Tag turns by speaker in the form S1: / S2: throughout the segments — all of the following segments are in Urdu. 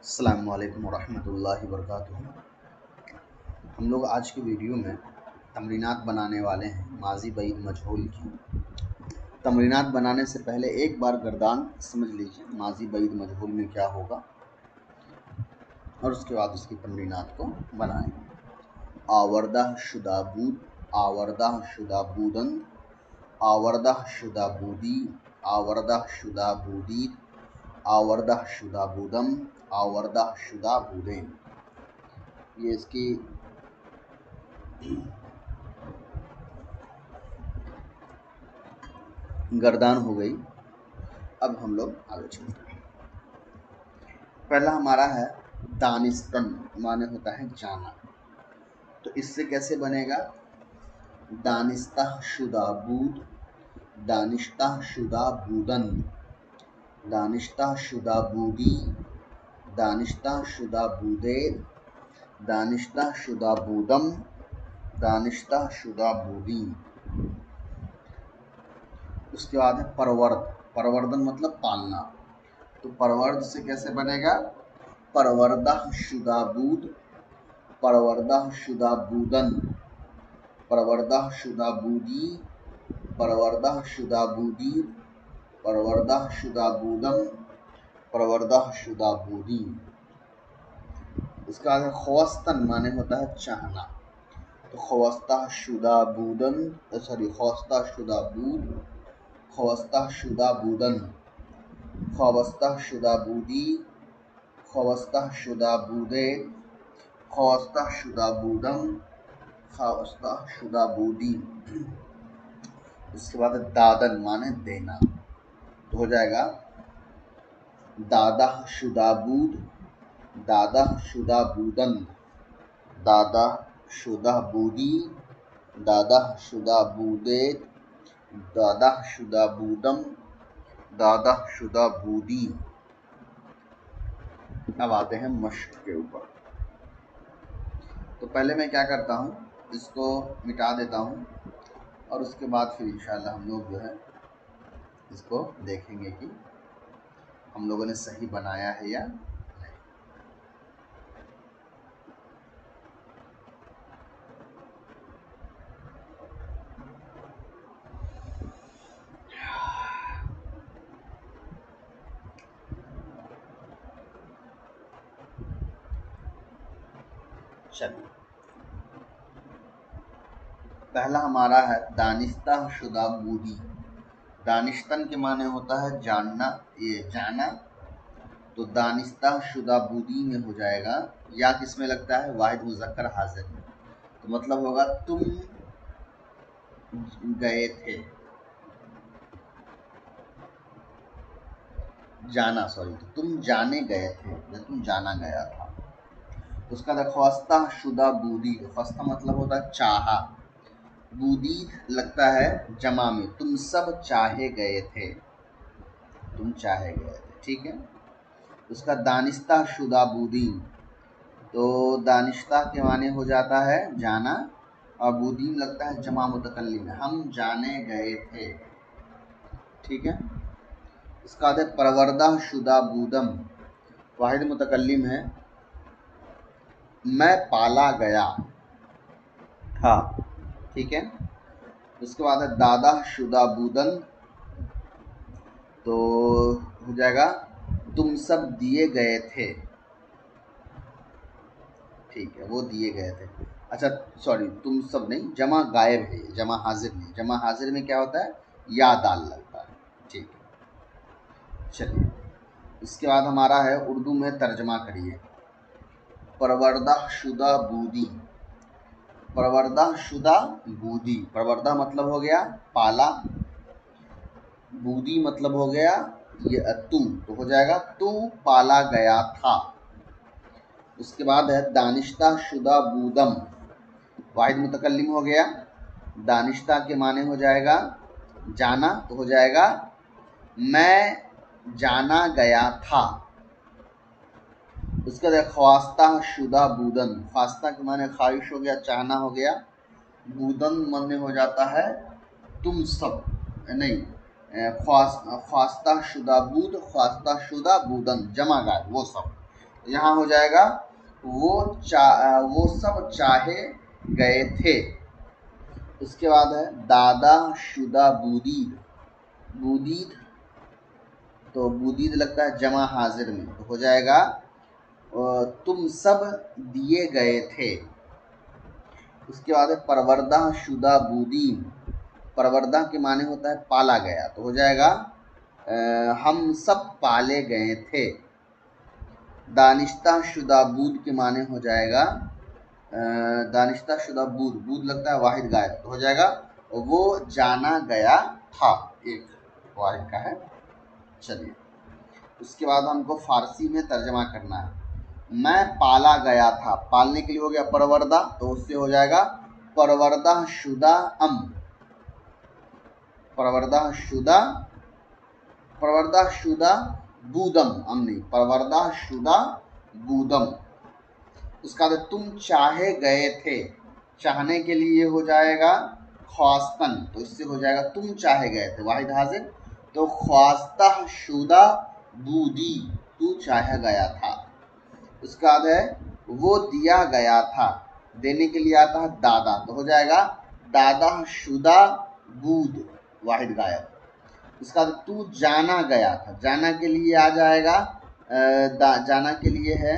S1: السلام علیکم ورحمۃ اللہ وبرکاتہ۔ ہم لوگ آج کی ویڈیو میں تمرینات بنانے والے ہیں ماضی بعید مجہول کی۔ تمرینات بنانے سے پہلے ایک بار گردان سمجھ لیجیے ماضی بعید مجہول میں کیا ہوگا، اور اس کے بعد اس کی تمرینات کو بنائیں گے۔ آوردہ شدہ بود، آوردہ شدہ بودن، آوردہ شدہ بودی، آوردہ شدہ بودید، آوردہ شدہ بودم، آوردہ شدہ بودین۔ یہ اس کی گردان ہو گئی۔ اب ہم لوگ آگے چلتے ہیں۔ پہلا ہمارا ہے دانستن، معنی ہوتا ہے جانا۔ تو اس سے کیسے بنے گا؟ دانستہ شدہ بود، دانشتہ شدہ بودن، دانشتہ شدہ بودی، دانشتہ شدہ بودید، دانشتہ شدہ بودم، دانشتہ شدہ بودی۔ اس کے بعد ہے پرورد، پروردن مطلب پالنا۔ تو پرورد سے کیسے بنے گا؟ پروردہ شدہ بود، پروردہ شدہ بودن، پروردہ شدہ بودی، پروردہ شدہ بودی، پروردہ شدہ بودم، پروردہ شدہ بودی۔ اس کا آگے خوستن معنی ہوتا ہے چاہنا۔ تو خوستہ شدہ بودن، خوستہ شدہ بود، خوستہ شدہ بودن، خوستہ شدہ بودی، خوستہ شدہ بودے، خوستہ شدہ بودم، خوستہ شدہ بودی۔ اس کے بعد دادن معنی دینا۔ تو ہو جائے گا دادہ شدہ بود، دادہ شدہ بودن، دادہ شدہ بودی، دادہ شدہ بودے، دادہ شدہ بودم، دادہ شدہ بودی۔ اب آتے ہیں مشق کے اوپر۔ تو پہلے میں کیا کرتا ہوں، اس کو مٹا دیتا ہوں، اور اس کے بعد پھر انشاءاللہ ہم لوگ جو ہے اس کو دیکھیں گے کہ ہم لوگوں نے صحیح بنایا ہے یا نہیں۔ چلیے، پہلا ہمارا ہے دانستہ شدہ بودی۔ دانستن کے معنی ہوتا ہے جاننا، یہ جانا۔ تو دانستہ شدہ بودی میں ہو جائے گا، یا کس میں لگتا ہے؟ واحد مذکر حاضر میں۔ تو مطلب ہوگا تم گئے تھے، جانا، تو تم جانے گئے تھے یا تم جانا گیا تھا۔ اس کا خواستہ شدہ بودی، خواستہ مطلب ہوتا ہے چاہا، بودی لگتا ہے جمع میں، تم سب چاہے گئے تھے، تم چاہے گئے تھے، ٹھیک ہے۔ اس کا دانستہ شدہ بودی، تو دانشتہ کے معنی ہو جاتا ہے جانا، اور بودین لگتا ہے جمع متکلم، ہم جانے گئے تھے، ٹھیک ہے۔ اس کا ہے پروردہ شدہ بودم، واحد متکلم ہے، میں پالا گیا تھا، ٹھیک ہے۔ اس کے بعد ہے دادہ شدہ بودن، تو ہو جائے گا تم سب دیے گئے تھے، ٹھیک ہے، وہ دیے گئے تھے۔ اچھا سوری، تم سب نہیں، جمع غائب ہے، جمع حاضر نہیں۔ جمع حاضر میں کیا ہوتا ہے؟ یا دال لگتا ہے، ٹھیک ہے۔ چلیے، اس کے بعد ہمارا ہے اردو میں ترجمہ کریے۔ پروردہ شدہ بودی، پروردہ شدہ بودی، پروردہ مطلب ہو گیا پالا، بودی مطلب ہو گیا یہ تو ہو جائے گا تو پالا گیا تھا۔ اس کے بعد ہے دانشتہ شدہ بودم، واحد متکلم ہو گیا، دانشتہ کے معنی ہو جائے گا جانا، تو ہو جائے گا میں جانا گیا تھا۔ اس کے بعد خواستہ شدہ بودن، خواستہ کے معنی خواہش ہو گیا، چاہنا ہو گیا، بودن معنی ہو جاتا ہے تم سب، نہیں خواستہ شدہ بود، خواستہ شدہ بودن جمع غائب وہ سب. یہاں ہو جائے گا وہ سب چاہے گئے تھے. اس کے بعد ہے دادا شدہ بودید. بودید تو بودید لگتا ہے جمع حاضر میں، تو ہو جائے گا تم سب دیے گئے تھے. اس کے بعد ہے پروردہ شدہ بودین. پروردہ کے معنی ہوتا ہے پالا گیا، تو ہو جائے گا ہم سب پالے گئے تھے. دانشتہ شدہ بود کے معنی ہو جائے گا دانشتہ شدہ بود، بود لگتا ہے واحد غائب، تو ہو جائے گا وہ جانا گیا تھا. ایک واحد کا ہے. چلیے اس کے بعد ہم کو فارسی میں ترجمہ کرنا ہے. میں پالا گیا تھا، پالنے کے لیے ہو گیا پروردہ، تو اس سے ہو جائے گا پروردہ شدہ ام. پروردہ شدہ بودم، ام نہیں، پروردہ شدہ بودم. اس کا تم چاہے گئے تھے، چاہنے کے لیے ہو جائے گا خواستن، تو اس سے ہو جائے گا تم چاہے گئے تھے واحد حاضر، تو خواستہ شدہ بودی تو چاہا گیا تھا. اس کا بعد ہے وہ دیا گیا تھا، دینے کے لیے آتا ہے دادا، تو ہو جائے گا دادا شدہ بود واحد غائب. اس کا بعد تو جانا گیا تھا، جانا کے لیے آ جائے گا جانا کے لیے ہے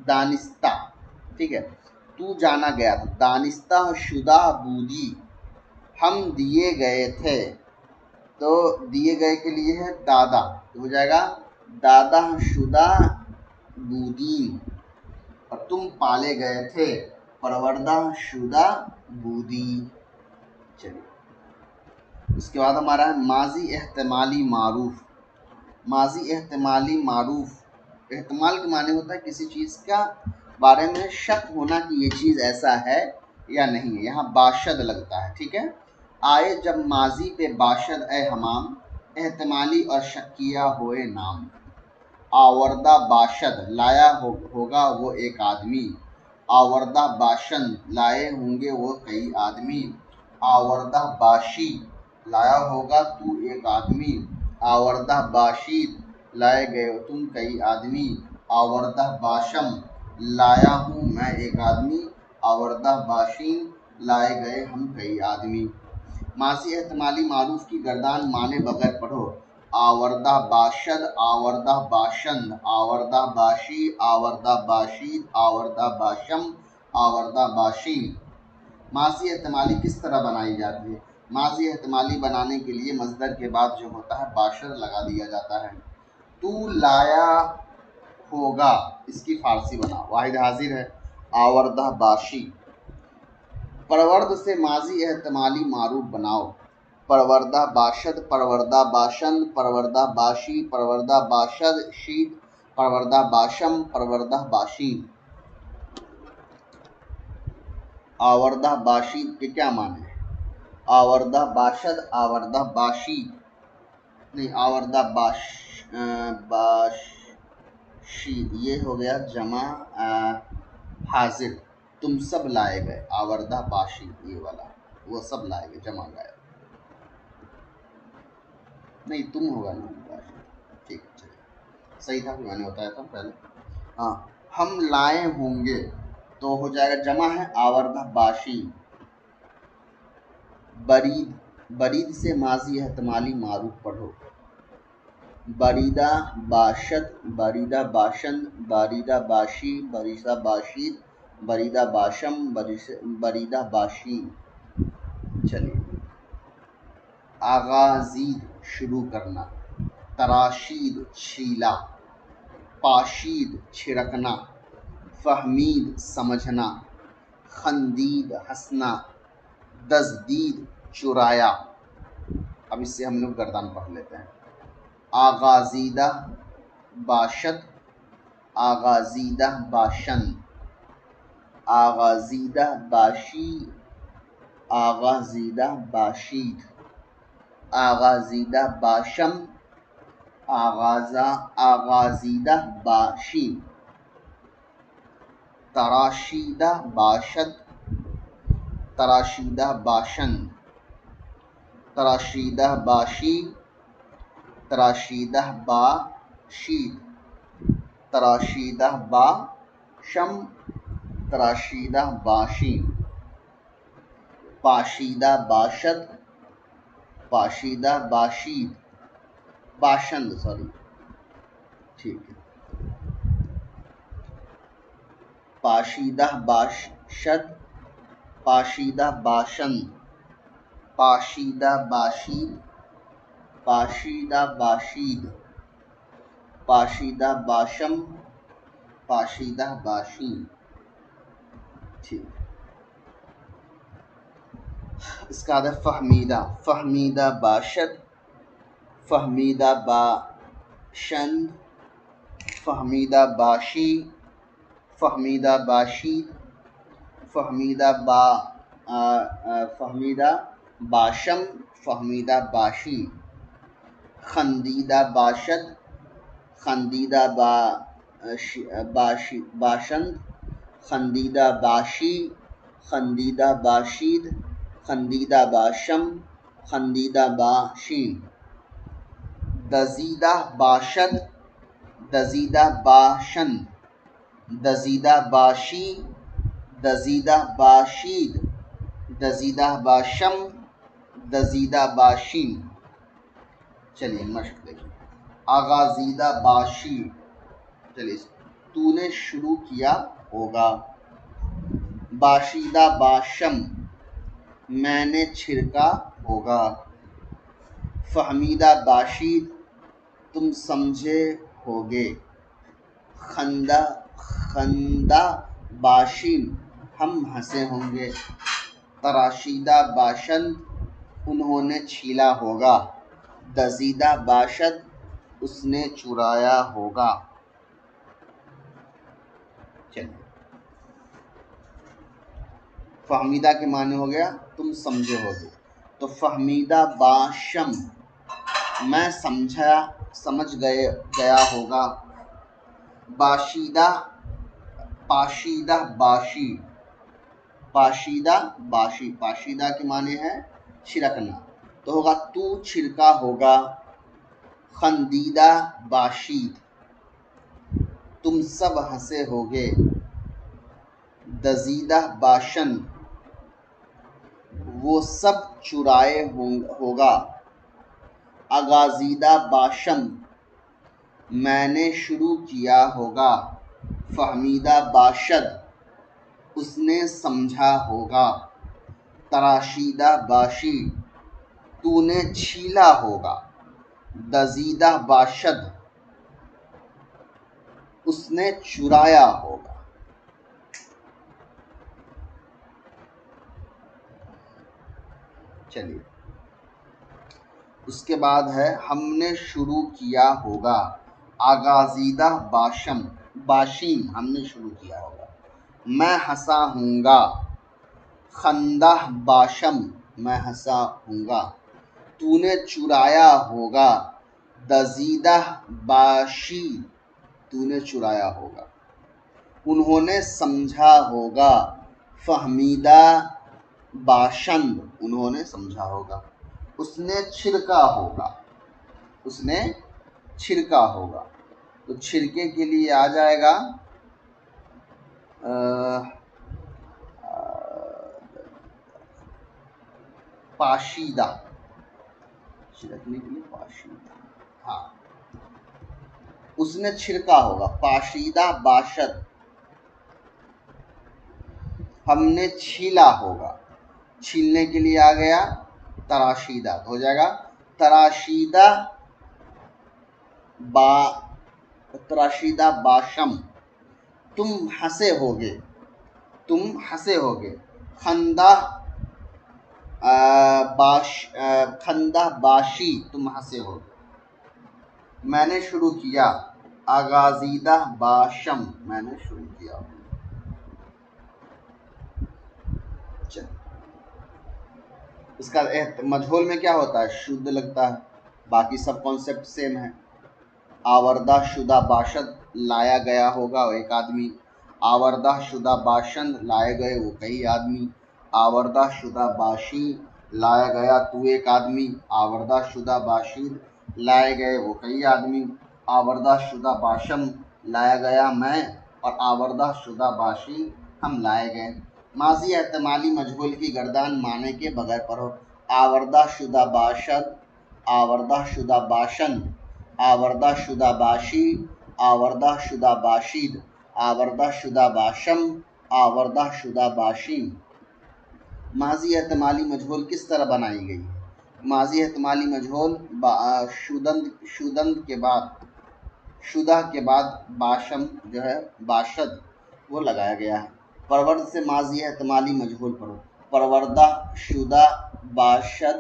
S1: دانستہ. ٹھیک ہے، تو جانا گیا تھا دانستہ شدہ بودی. ہم دیے گئے تھے، تو دیے گئے کے لیے ہے دادا، تو ہو جائے گا دادا شدہ بودین. اور تم پالے گئے تھے پروردہ شدہ بودی. چلیے اس کے بعد ہمارا ہے ماضی احتمالی معروف. ماضی احتمالی معروف، احتمال کے معنی ہوتا ہے کسی چیز کا بارے میں شک ہونا کہ یہ چیز ایسا ہے یا نہیں ہے. یہاں باشد لگتا ہے. ٹھیک ہے، آئے جب ماضی پہ باشد اے ہمام، احتمالی اور شکیہ ہوئے نام. آوردہ باشد لایا ہوگا وہ ایک آدمی. آوردہ باشند لائے ہوں گے وہ کئی آدمی. آوردہ باشی لایا ہوگا تو ایک آدمی. آوردہ باشید لائے گئے ہو تم کئی آدمی. آوردہ باشم لایا ہوں میں ایک آدمی. آوردہ باشین لائے گئے ہم کئی آدمی. ماضی احتمالی معروف کی گردان مانے بغیر پڑھو. آوردہ باشد، آوردہ باشند، آوردہ باشی، آوردہ باشید، آوردہ باشم، آوردہ باشین. ماضی احتمالی کس طرح بنائی جاتی ہے؟ ماضی احتمالی بنانے کے لیے مصدر کے بعد جو ہوتا ہے باشد لگا دیا جاتا ہے. تو لایا ہوگا، اس کی فارسی بنا واحد حاضر ہے آوردہ باشی. پرورد سے ماضی احتمالی معروف بناؤ. پروردہ باشد، پروردہ باشند، پروردہ باشی، پروردہ باشد شید، پروردہ باشم، پروردہ باشین. آوردہ باشید کے کیا معنی ہے؟ آوردہ باشد، آوردہ باشید نہیں، آوردہ باشید یہ ہو گیا جمع حاضر. تم سب لائے گئے، آوردہ باشید یہ والا وہ سب لائے گئے جمع گئے نہیں، تم ہوگا نا باشید. ٹھیک ہے چلیے صحیح تھا، میں نے بتایا تھا پہلے. ہاں ہم لائے ہوں گے تو ہو جائے گا جمع ہے آوردہ باشی. برید، برید سے ماضی احتمالی معروف پڑھو. بریدہ باشد، بریدہ باشند، بریدہ باشی، بریدہ باشید، بریدہ باشم، بریدہ باشین. چلیے آغازید شروع کرنا. تراشید چھیلا. پاشید چھڑکنا. فہمید سمجھنا. خندید ہنسنا. دزدید چرایا. اب اس سے ہم لوگ گردان پڑھ لیتے ہیں. آغازیدہ باشد، آغازیدہ باشند، آغازیدہ باشی، آغازیدہ باشید، آغازیدہ باشم، آغازیدہ باشین. تراشیدہ باشد، تراشیدہ باشند، تراشیدہ باشی، تراشیدہ باشید، تراشیدہ باشم، تراشیدہ باشی، پاشیدہ باشد، پاشیدہ باشید، باشند سوری، ٹھیک ہے، پاشیدہ باشد، پاشیدہ باشند، پاشیدہ باشید، پاشیدہ باشید، پاشیدہ باشم، پاشیدہ باشی، ٹھیک۔ اس کا عدد فہمیدہ، فہمیدہ باشد، فہمیدہ باشند، فہمیدہ باشی، فہمیدہ باشید، فہمیدہ فہمیدہ باشم، فہمیدہ باشی، خندیدہ باشد، خندیدہ باشند، خندیدہ باشی، خندیدہ باشید، خندیدہ باشم، خندیدہ باشین، دزیدہ باشد، دزیدہ باشند، دزیدہ باشی، دزیدہ باشید، دزیدہ باشم، دزیدہ باشین۔ چلیے مشق دیکھیں، آغازیدہ باشی، چلیے تو نے شروع کیا ہوگا، باشیدہ باشم، میں نے چھڑکا ہوگا، فہمیدہ باشید، تم سمجھے ہوگے، خندہ باشیم، ہم ہنسے ہوں گے، تراشیدہ باشند، انہوں نے چھیلا ہوگا، دزیدہ باشد، اس نے چرایا ہوگا۔ چلیے، فہمیدہ کے معنی ہو گیا تم سمجھے ہوگے، تو فہمیدہ باشم، میں سمجھ گیا ہوگا، باشیدہ، پاشیدہ باشی، پاشیدہ باشی، پاشیدہ کے معنی ہے چھڑکنا، تو ہوگا تو چھڑکا ہوگا، خندیدہ باشید، تم سب ہنسے ہوگے، دزیدہ باشند، وہ سب چرائے ہوگا، آغازیدہ باشم، میں نے شروع کیا ہوگا، فہمیدہ باشد، اس نے سمجھا ہوگا، تراشیدہ باشی، تو نے چھیلا ہوگا، دزیدہ باشد، اس نے چرایا ہوگا۔ چلیے، اس کے بعد ہے ہم نے شروع کیا ہوگا، آغازیدہ باشم، باشیم، ہم نے شروع کیا ہوگا، میں ہنسا ہوں گا، خندہ باشم، میں ہنسا ہوں گا، تو نے چرایا ہوگا، دزیدہ باشی، تو نے چرایا ہوگا، انہوں نے سمجھا ہوگا، فہمیدہ باشند، انہوں نے سمجھا ہوگا، اس نے چھڑکا ہوگا، اس نے چھڑکا ہوگا، تو چھڑکے کے لیے آ جائے گا پاشیدہ، چھڑکنے کے لیے پاشیدہ، ہاں، اس نے چھڑکا ہوگا، پاشیدہ باشد، ہم نے چھیلا ہوگا، چھیلنے کے لیے آ گیا تراشیدہ، تو ہو جائے گا تراشیدہ تراشیدہ باشم، تم ہنسے ہوگے، تم ہنسے ہوگے، خندہ باشی، تم ہنسے ہوگے، میں نے شروع کیا، آغازیدہ باشم، میں نے شروع کیا۔ اس کا مجہول میں کیا ہوتا ہے؟ شدھ لگتا ہے، باقی سب کانسیپٹ سیم ہے، آوردہ شدہ باشد، لایا گیا ہوگا وہ ایک آدمی، آوردہ شدہ باشند، لائے گئے وہ کئی آدمی، آوردہ شدہ باشی، لایا گیا تو ایک آدمی، آوردہ شدہ باشید لائے گئے وہ کئی آدمی، آوردہ شدہ باشم لایا گیا میں، اور آوردہ شدہ باشی ہم لائے گئے۔ ماضی احتمالی مجہول کی گردان معنی کے بغیر پڑھو۔ آوردہ شدہ باشد، آوردہ شدہ باشن، آوردہ شدہ باشی، آوردہ شدہ باشید، آوردہ شدہ باشم، آوردہ شدہ باشی۔ ماضی احتمالی مجہول کس طرح بنائی گئی ہے؟ ماضی احتمالی مجہول شدند کے بعد، شدہ کے بعد باشم جو ہے باشد وہ لگایا گیا ہے۔ پرورد سے ماضی احتمالی مجہول پڑھو۔ پروردہ شدہ باشد،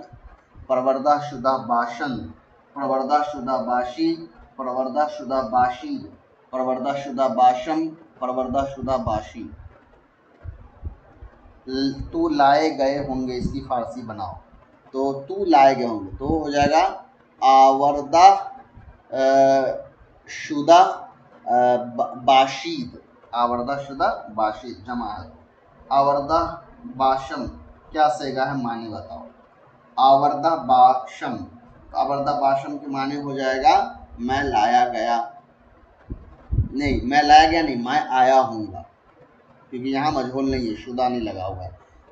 S1: پروردہ شدہ باشن، پروردہ شدہ باشی، پروردہ شدہ باشی، پروردہ شدہ باشم، پروردہ شدہ باشی۔ تو لائے گئے ہوں گے، اس کی فارسی بناؤ۔ تو لائے گئے ہوں گے تو ہو جائے گا آوردہ شدہ باشید، آوردہ شدہ باشید جمع ہے۔ آوردہ باشم کیا صیغہ ہے معنی بتاؤ۔ آوردہ باشم، آوردہ باشم کے معنی ہو جائے گا میں لایا گیا، نہیں میں لایا گیا نہیں، میں آیا ہوں گا، کیونکہ یہاں مجہول نہیں ہے، شدہ نہیں لگا ہوا ہے۔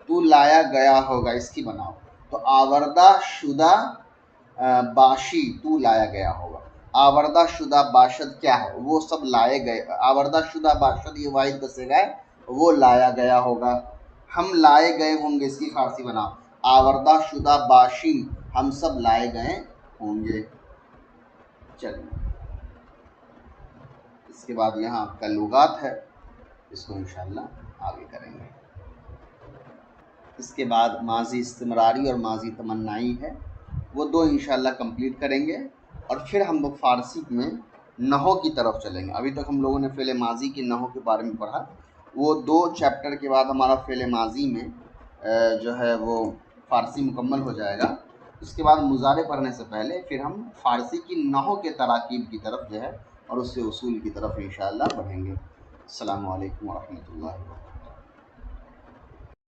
S1: تو لایا گیا ہوگا، اس کی بناؤ۔ تو آوردہ شدہ باشی تو لایا گیا ہوگا۔ آوردہ شدہ باشد کیا ہے؟ وہ سب لائے گئے۔ آوردہ شدہ باشد یہ واحد کا صیغہ ہے، وہ لایا گیا ہوگا۔ ہم لائے گئے ہوں گے، اس کی فارسی بناؤ۔ آوردہ شدہ باشی ہم سب لائے گئے ہوں گے۔ چلیے اس کے بعد یہاں آپ کا لغات ہے، اس کو انشاءاللہ آگے کریں گے۔ اس کے بعد ماضی استمراری اور ماضی تمنائی ہے، وہ دو انشاءاللہ کمپلیٹ کریں گے، اور پھر ہم لوگ فارسی میں نحو کی طرف چلیں گے۔ ابھی تک ہم لوگوں نے فعل ماضی کی نحو کے بارے میں پڑھا، وہ دو چیپٹر کے بعد ہمارا فعل ماضی میں جو ہے وہ فارسی مکمل ہو جائے گا۔ اس کے بعد مضارع پڑھنے سے پہلے پھر ہم فارسی کی نحو کے تراکیب کی طرف جو ہے اور اس سے اصول کی طرف انشاءاللہ بڑھیں گے۔ السلام علیکم ورحمۃ اللہ وبرکاتہ۔